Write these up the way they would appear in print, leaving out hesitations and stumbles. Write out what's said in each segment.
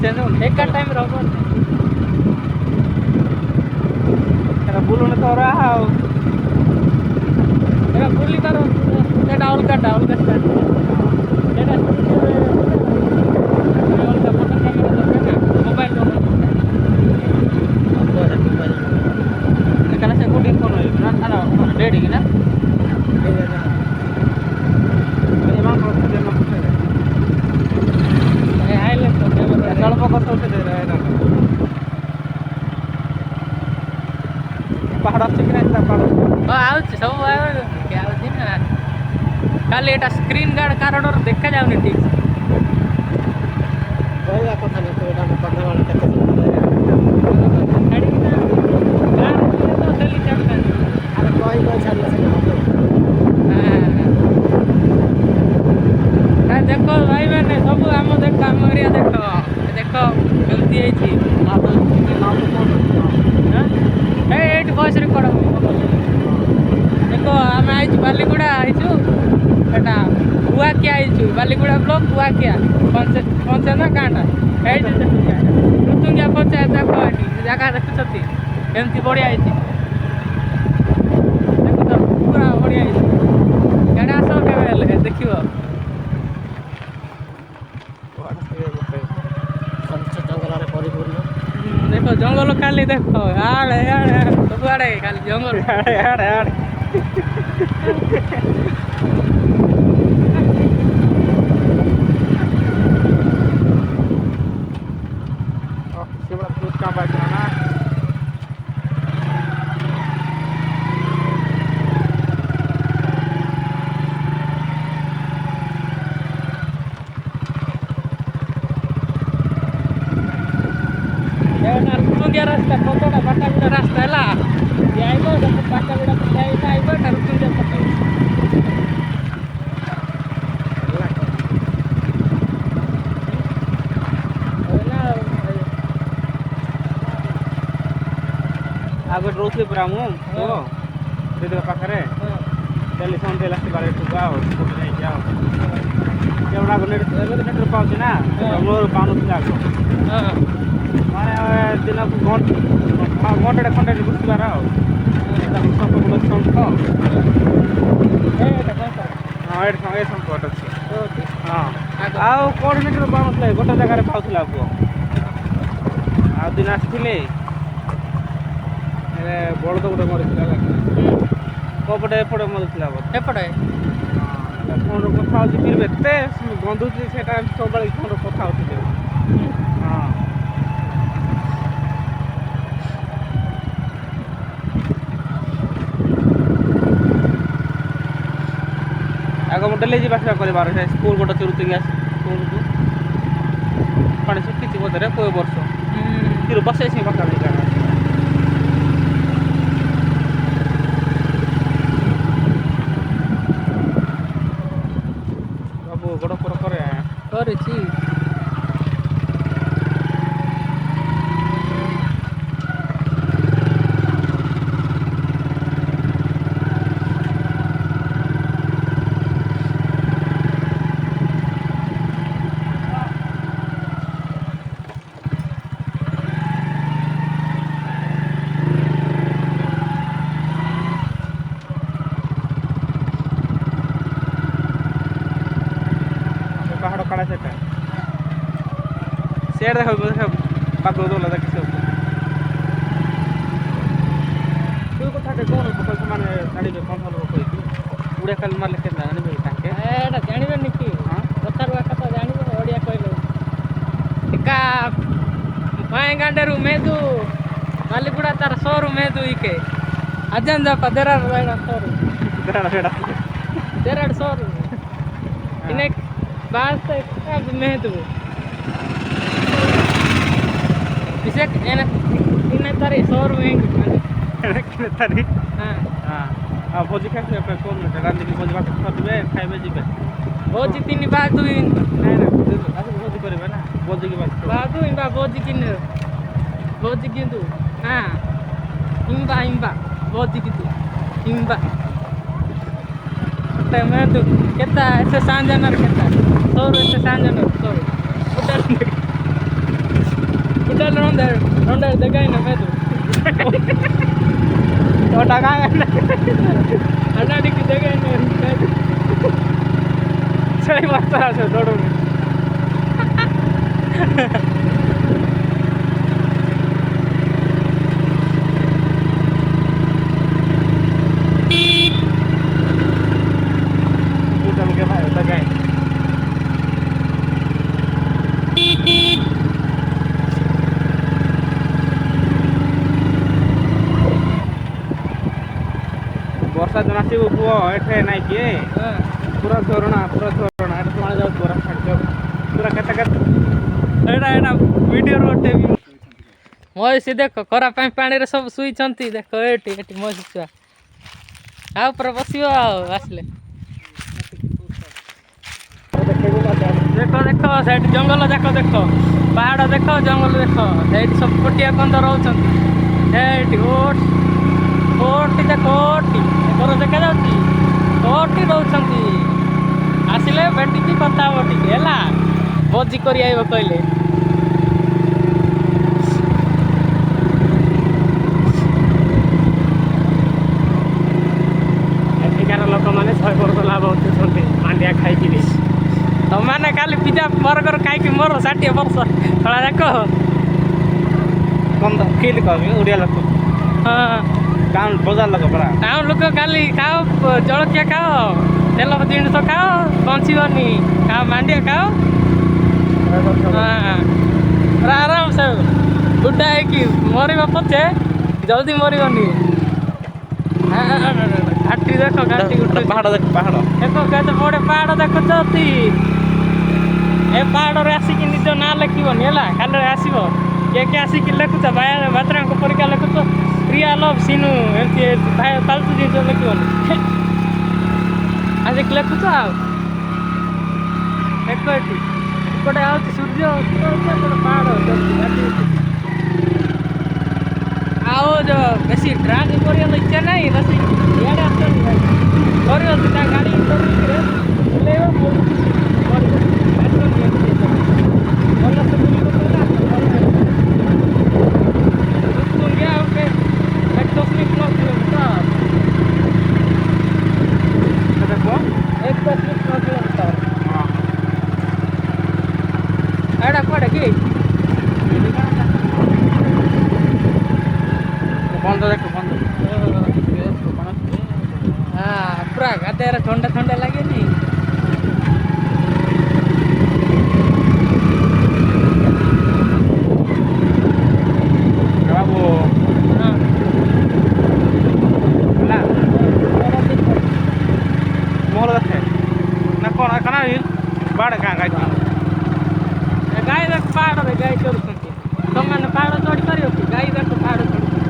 Change हो एक time रहबो एरा बुलुने तो रहा हो एरा बुली करो एटा अलगा स्टार्ट एटा अलगा फोटो कैमरा दरकार ना मोबाइल दो kana se kudin kono na ana ready na emang ko de na puse ए आइले तो camera dal pokok to de raha hai na pahad ache kina ta pahad आउछ सब आउ क्या आउछ ना खाली एटा स्क्रीन गार्ड कारण देखा जाउनी ठीक କହିବା କଥା ନା ତ ଏଟା କନ୍ଧମାଳ କେତେ गाड़ी ना गाड़ तो चली जाता अरे कोई छाड़ला से हां देखो भाई मैंने सब आम देखो आम एरिया देखो देखो गलती है छी ना तो नाम तो कौन हां ए 8 वॉइस रिकॉर्ड देखो आम आइछ बालीगुड़ा आइछु एटा कुआकिया आइछु बालीगुड़ा ब्लॉक कुआकिया पंच ना कांटा ए ऋतुंगिया पंचायत देखो एटी जगह देखुछती एमती बढ़िया आइछि देखो तो पूरा बढ़िया आइछि गाड़ी आसो केबे देखिबो जंगल परिपूर्ण देखो जंगल खाली देखो आड़े आड़े सब आड़े खाली जंगल आड़े आड़े आड़े शिवड़ा दूध का बाइक ना ऋतुंगिया रास्ता कोतोड़ा बाटागुड़ा रास्ता है ये आइबो बाटागुड़ा पटाई आइबो ऋतुंगिया पटाई आगे रोसले पुरा मु तो दीदी पाखरे टेलीफोन दे लास्ट बारे टु गाओ फोटो नहीं जाओ केवड़ा नेट नेट पाउछ ना मोर पाउनु लागो हां माने दिन को घंटा खंडे बुझबार आ सब को संख एटा कोता हां एट संगे संकट अछि हां आ कोऑर्डिनेटर पाउनथले गोटे जगह रे पाउथला को आ दिन आथिले ए बळद गोटे मरिଥିଲା कोपटे एपटे मरिଥିଲା एपटे फोन କଥା ହଉଛି फिर एते गंधुची सेटा सब बळे फोन କଥା होतिले हां आगो मोटले जी भाषा करबार है स्कूल गोटे चुरुती गया स्कूल को पानी सुखी थी बोधरे कोई वर्ष फिर बसे से भाषा नहीं जाना बाबू गोड़ पर करे କରିଛି पहाड़ काड़ा सेटा शेर देखो पागल दोला देख सब तू कथा के कोन पकल माने गाड़ी में कौन हलो कोई उड़े कल मारले के जाने भाई ताके एटा जानिबे निकी हां कथार कथा जानिबे ओडिया कहलो एका पाए गांडरू मेदू बालीगुड़ा तार सोरू मेदू इके अजन जा पदरा रेडा सोरू देराड सोरू इने बास का मेदू इसे इने तारी सोरू एंग के तारी हां हां आ भोजी खाते पे कोन में रांधी की भोजी बात करबे खाइबे जीबे भोजी तीन बादू नहीं ना आसे भोजी करबे ना भोजी की बात बादू इंबा भोजी किंदु हां इंबा भोजी किंदु इंबा मैं तो केता ऐसे सांजनर केता 100 ऐसे सांजनर 100 उधर Ronda degai na medu. Kota kaya na. Ana dik degai na medu. Saya masalah saya dorong. Kita mungkin apa ya, guys. ବର୍ଷା ଦିନ ଆସିବ ପୁଅ ଏଠେ ନାଇଁ କିଏ ପୁରା ଝରଣା ଏଠି ଶୁଣା ଯାଉଛି ପୁରା ଛାଡ଼ି ପୁରା କେତେ ଏଇଟା ଭିଡ଼ିଓର ଗୋଟେ ମଇଁଷି ଦେଖ ଖରା ପାଇଁ ପାଣିରେ ସବୁ ଶୋଇଛନ୍ତି ଦେଖ ଏଠି ମଇଁଷି ଛୁଆ ଆଉ ଉପରେ ବସିବ ଆଉ ଆସିଲେ ଦେଖ ସେଇଠି ଜଙ୍ଗଲ ଦେଖ ପାହାଡ଼ ଦେଖ ଜଙ୍ଗଲ ଦେଖ ସେଇଠି ସବୁ କୋଟିଆ କନ୍ଦ ରହୁଛନ୍ତି ସେଇଠି ଓଟି ଦେଖ ଘର ଦେଖାଯାଉଛି ଓଟି ରହୁଛନ୍ତି ଆସିଲେ ଭେଟିକି କଥା ହବ ଟିକେ ହେଲା ଭୋଜି କରି ଆଇବ କହିଲେ ଏଠିକାର ଲୋକମାନେ 100 ବର୍ଷ ଲାଭ ଉଠୁଛନ୍ତି ମାଣ୍ଡିଆ ଖାଇକିରି ତମାନେ କାଲି ପିଜା ବର୍ଗର ଖାଇକି ମୋର 60 ବର୍ଷ ଖଳା ଯାକ କମ କିଲ୍ କହିବି ଓଡ଼ିଆ ଲୋକ ହଁ ଟାଉନ୍ ବଜାର ଲୋକ ପରା ଟାଉନ୍ ଲୋକ କାଲି ଖାଅ ଜଳଖିଆ ଖାଅ ତେଲ ଜିନିଷ ଖାଅ ବଞ୍ଚିବନି ଖାଅ ମାଣ୍ଡିଆ ଖାଅ ହଁ ଆରାମସେ ବୁଢ଼ା ହେଇକି ମରିବ ପଛେ ଜଲ୍ଦି ମରିବନି ଘାଟି ଦେଖ ଘାଟି ଗୋଟେ ପାହାଡ଼ ଦେଖ କେତେ ବଡ଼ ପାହାଡ଼ ଦେଖୁଛନ୍ତି ଏ ପାହାଡ଼ରେ ଆସିକି ନିଜ ନାଁ ଲେଖିବନି ହେଲା ଖାଲିରେ ଆସିବ କିଏ ଆସିକି ଲେଖୁଛ ବାତ୍ରାଙ୍କ ପରୀକ୍ଷା ଲେଖୁଛ ପ୍ରିୟା ଲଭ୍ ସିନୁ ଏମିତି ଫାଲତୁ ଜିନିଷ ଲେଖିବନି ଆସିକି ଲେଖୁଛ ଆଉ ଦେଖ ଏଠି ଏପଟେ ଆଉଛି ସୂର୍ଯ୍ୟ ଗୋଟେ ପାହାଡ଼ ଆଉ ଯୋଉ ବେଶୀ ଡ୍ରାଗ୍ କରିବାକୁ ଇଚ୍ଛା ନାହିଁ ବେଶୀ ଇଆଡ଼େ ଆସୁଛନ୍ତି କରିବ ତା ଗାଡ଼ି ଚଲେଇବ ଏଇଟା କୁଆଡ଼େ କି ବନ୍ଦ ଦେଖ ହଁ ପୁରା ଗାଧେଇରେ ଥଣ୍ଡା ଲାଗେନି ବାବୁ ହଁ ହେଲା ମୋର ଦେଖେ ନା କ'ଣ ବାଡ଼ ଗାଁ ଗାଈ ଗାଈ ଦେଖ ପାହାଡ଼ରେ ଗାଈ ଚଢୁଛନ୍ତି ତମାନେ ପାହାଡ଼ ଚଢ଼ି ପାରିବ କି ଗାଈ ଦେଖ ପାହାଡ଼ ଚଢୁଛନ୍ତି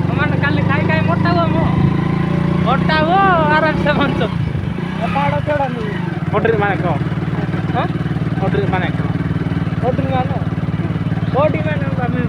ତମାନେ କାଲି ଖାଇ ମୋଟା ହୁଅ ଆରାମସେ ବଞ୍ଚ ପାହାଡ଼ ଚଢ଼ାନି ଅଡ୍ରି ମାନେ କ'ଣ ହଁ ଅଡ୍ରି ମାନେ କ'ଣ କୋଟି ମାନେ ଆମେ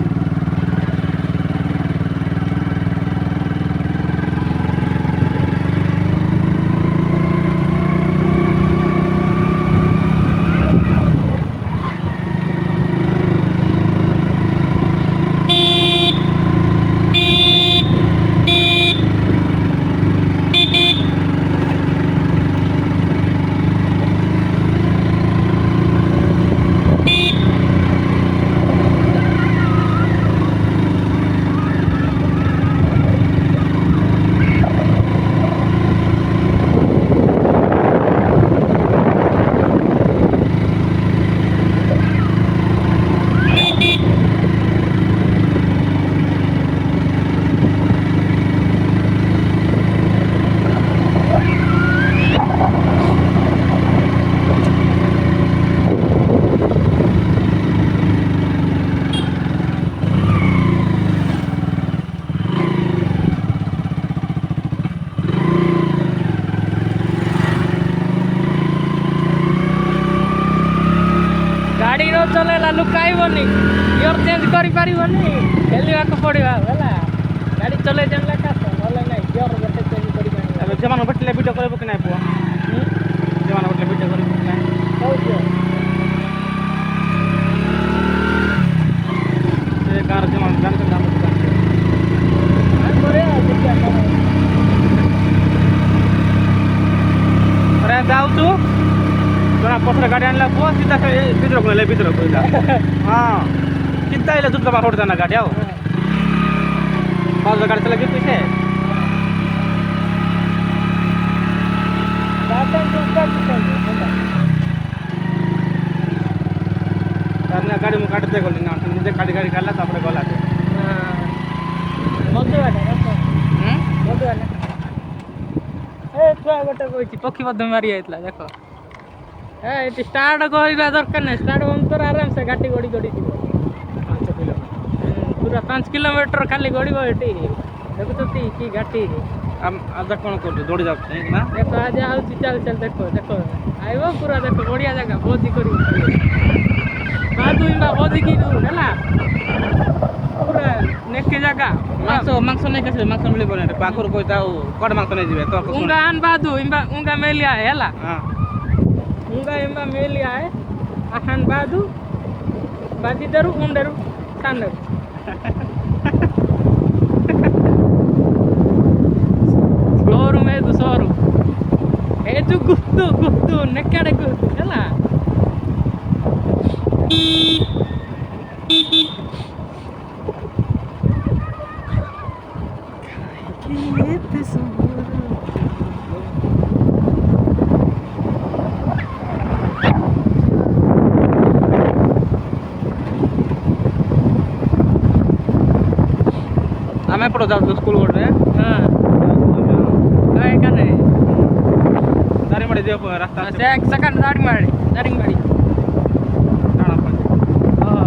ଗାଡ଼ି ନ ଚଲେଇଲା ଲୁକାଇବନି ଗିୟର ଚେଞ୍ଜ କରିପାରିବନି ଖେଳିବାକୁ ପଡ଼ିବ ହେଲା ଗାଡ଼ି ଚଲେଇ ଜାଣିଲା କାଶ ନହେଲେ ନାହିଁ ଗିୟର ଗୋଟେ ଚେଞ୍ଜ କରିପାରିବ ଏବେ ସେମାନଙ୍କୁ ଭେଟିଲେ ଭିଡ଼ିଓ କରିବ କି ନାହିଁ ପୁଅ ସେମାନଙ୍କୁ ଭେଟିଲେ ଭିଡ଼ିଓ କରିବ କି ନାହିଁ କହୁଛ ସେ ଜାଣିଛନ୍ତି ଆମ ଦୋକାନ अरे जाऊँ जरा पथर गाड़ी आने पुआ सीधा ଭିତରକୁ ନେଲେ ଭିତରକୁ ହଁ ଚିନ୍ତା ହେଲେ ଦୁଧ ବା ପଡ଼ୁଥା ନା ଗାଡ଼ି ଆଉ ପାଉଜ ଗାଡ଼ି ଚଲା କେତେ ସେ ଗାଡ଼ି ମୁଁ କାଟିତେ ଗଲି ନା ନିଜେ ଗାଡ଼ି କାଢ଼ିଲା ତାପରେ ଗଲା ଛୁଆ ଗୋଟେ କହିଛି ପକ୍ଷୀ ମଧ୍ୟ ମାରି ଯାଇଥିଲା ଦେଖ ଏଠି ଷ୍ଟାର୍ଟ କରିବା ଦରକାର ନାହିଁ ଷ୍ଟାର୍ଟ ବନ୍ଦ ଆରାମସେ ଗାଡ଼ି ଗଡ଼ି ଗଡ଼ି ଯିବ 5 କିଲୋମିଟର ପୁରା 5 କିଲୋମିଟର ଖାଲି ଗଡ଼ିବ ଏଠି ଦେଖୁଛନ୍ତି କି ଗାଡ଼ି ଆଜି କ'ଣ କରୁଛୁ ଦୌଡ଼ି ଯାଉଛି ନା ଦେଖ ଆଜି ଆଉଛି ଚାଲ ଚାଲ ଦେଖ ଦେଖ ଆଇବ ପୁରା ଦେଖ ବଢ଼ିଆ ଜାଗା ଭୋଜି କରିବ ବାଦୁ ଇମ୍ବା ଭୋଜି କି ହେଲା ପୁରା ନେକି ଜାଗା ମାଂସ ନେଇକି ଆସିବେ ମାଂସ ମିଳିବନି ପାଖରୁ କହିଥା ଆଉ କୁଆଡ଼େ ମାଂସ ନେଇଯିବେ ତ ଉଙ୍ଗା ଆନ୍ ବାଦୁ ଇମ୍ବା ଉଙ୍ଗା ମେଲିଆ ହେଲା ହଁ उंगा इम्बा मेलिया है आहान बादू बाजी दरू उंडरू सांडरू सोरू मेदु सोरू ए जो गुत्तू नेक्काडे गुत्तू हैला ଆମେ ଏପଟ ଯାଉଛୁ ସ୍କୁଲ ଗୋଟେ हाँ काय कने ଦାରିମାଡ଼ି ଯିବ ରାସ୍ତା ଅଛି से एक सेकंड दारिंग मारी ଟାଣା ପଡ଼ିଛି हां